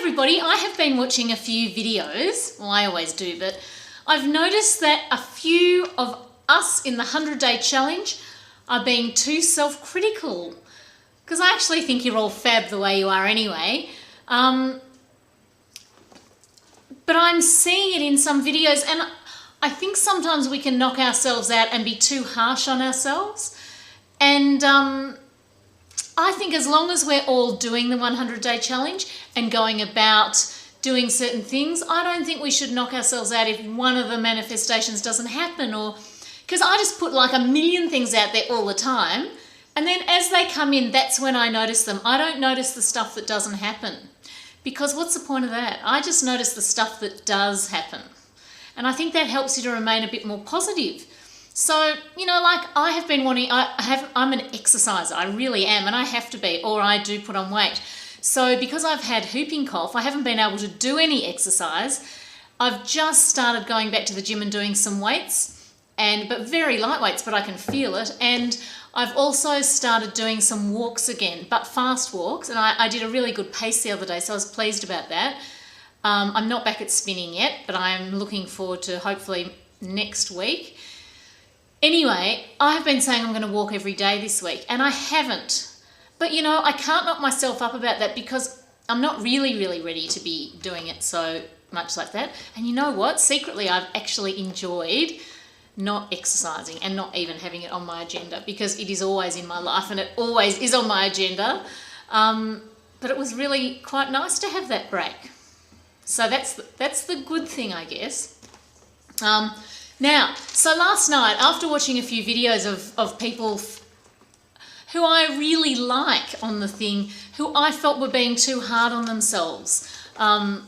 everybody, I have been watching a few videos, well I always do, but I've noticed that a few of us in the 100-day challenge are being too self-critical, because I actually think you're all fab the way you are anyway, but I'm seeing it in some videos, and I think sometimes we can knock ourselves out and be too harsh on ourselves, and I think as long as we're all doing the 100-day challenge and going about doing certain things, I don't think we should knock ourselves out if one of the manifestations doesn't happen, or because I just put like a million things out there all the time, and then as they come in, that's when I notice them. I don't notice the stuff that doesn't happen, because what's the point of that? I just notice the stuff that does happen, and I think that helps you to remain a bit more positive. So, you know, like I have been wanting, I'm an exerciser, I really am, and I have to be, or I do put on weight. So because I've had whooping cough, I haven't been able to do any exercise. I've just started going back to the gym and doing some weights, but very light weights, but I can feel it. And I've also started doing some walks again, but fast walks, and I did a really good pace the other day, so I was pleased about that. I'm not back at spinning yet, but I'm looking forward to hopefully next week. Anyway, I've been saying I'm going to walk every day this week, and I haven't. But, you know, I can't knock myself up about that because I'm not really ready to be doing it so much like that. And you know what? Secretly, I've actually enjoyed not exercising and not even having it on my agenda, because it is always in my life and it always is on my agenda. But it was really quite nice to have that break. So that's the good thing, I guess. Now, so last night, after watching a few videos of people who I really like on the thing, who I felt were being too hard on themselves, and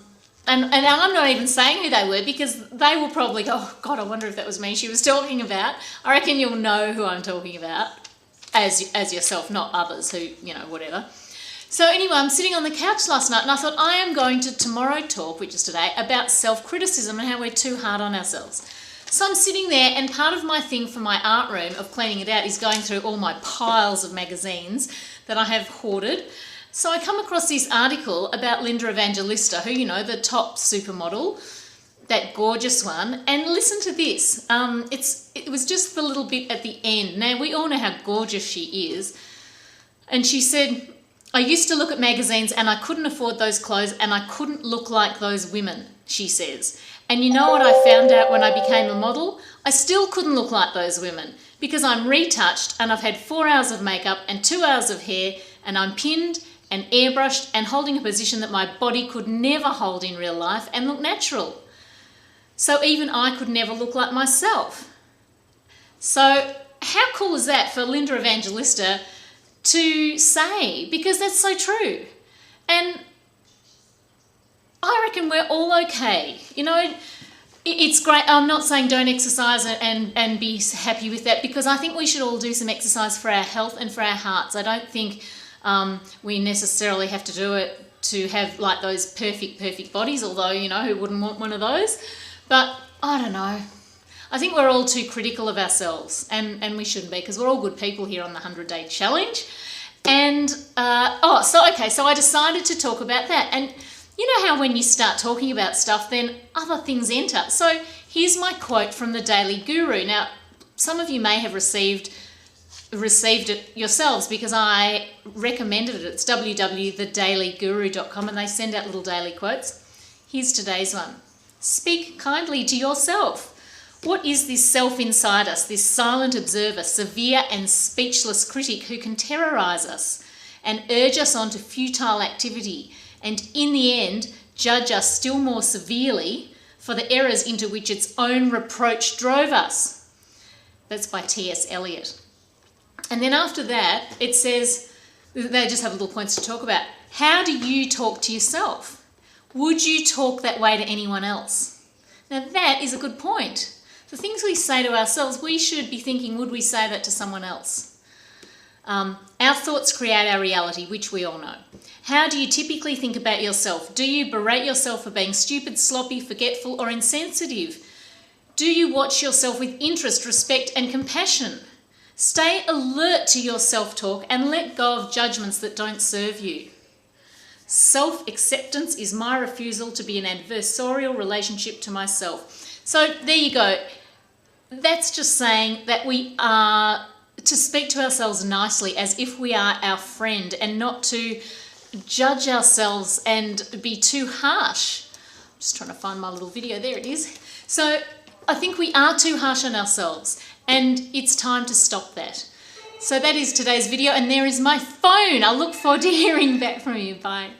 I'm not even saying who they were, because they will probably go, oh God, I wonder if that was me she was talking about. I reckon you'll know who I'm talking about as yourself, not others who, you know, whatever. So anyway, I'm sitting on the couch last night and I thought I am going to tomorrow talk, which is today, about self-criticism and how we're too hard on ourselves. So I'm sitting there, and part of my thing for my art room of cleaning it out is going through all my piles of magazines that I have hoarded. So I come across this article about Linda Evangelista, who, you know, the top supermodel, that gorgeous one, and listen to this. It was just the little bit at the end. Now, we all know how gorgeous she is. And she said, I used to look at magazines and I couldn't afford those clothes and I couldn't look like those women, she says. And you know what I found out when I became a model? I still couldn't look like those women, because I'm retouched and I've had 4 hours of makeup and 2 hours of hair, and I'm pinned and airbrushed and holding a position that my body could never hold in real life and look natural. So even I could never look like myself. So how cool is that for Linda Evangelista to say? Because that's so true. And I reckon we're all okay. You know, it's great. I'm not saying don't exercise and be happy with that, because I think we should all do some exercise for our health and for our hearts. I don't think we necessarily have to do it to have like those perfect bodies, although, you know, who wouldn't want one of those? But I don't know. I think we're all too critical of ourselves, and we shouldn't be, because we're all good people here on the 100-day challenge. And, so I decided to talk about that. And you know how when you start talking about stuff, then other things enter. So here's my quote from the Daily Guru. Now, some of you may have received it yourselves, because I recommended it. It's www.thedailyguru.com, and they send out little daily quotes. Here's today's one. Speak kindly to yourself. What is this self inside us, this silent observer, severe and speechless critic who can terrorise us and urge us on to futile activity, and in the end judge us still more severely for the errors into which its own reproach drove us? That's by T.S. Eliot. And then after that, it says, they just have little points to talk about. How do you talk to yourself? Would you talk that way to anyone else? Now that is a good point. The things we say to ourselves, we should be thinking, would we say that to someone else? Our thoughts create our reality, which we all know. How do you typically think about yourself? Do you berate yourself for being stupid, sloppy, forgetful, or insensitive? Do you watch yourself with interest, respect, and compassion? Stay alert to your self-talk and let go of judgments that don't serve you. Self-acceptance is my refusal to be in an adversarial relationship to myself. So there you go. That's just saying that we are to speak to ourselves nicely as if we are our friend, and not to judge ourselves and be too harsh. I'm just trying to find my little video. There it is. So I think we are too harsh on ourselves, and it's time to stop that. So that is today's video, and there is my phone. I look forward to hearing back from you. Bye.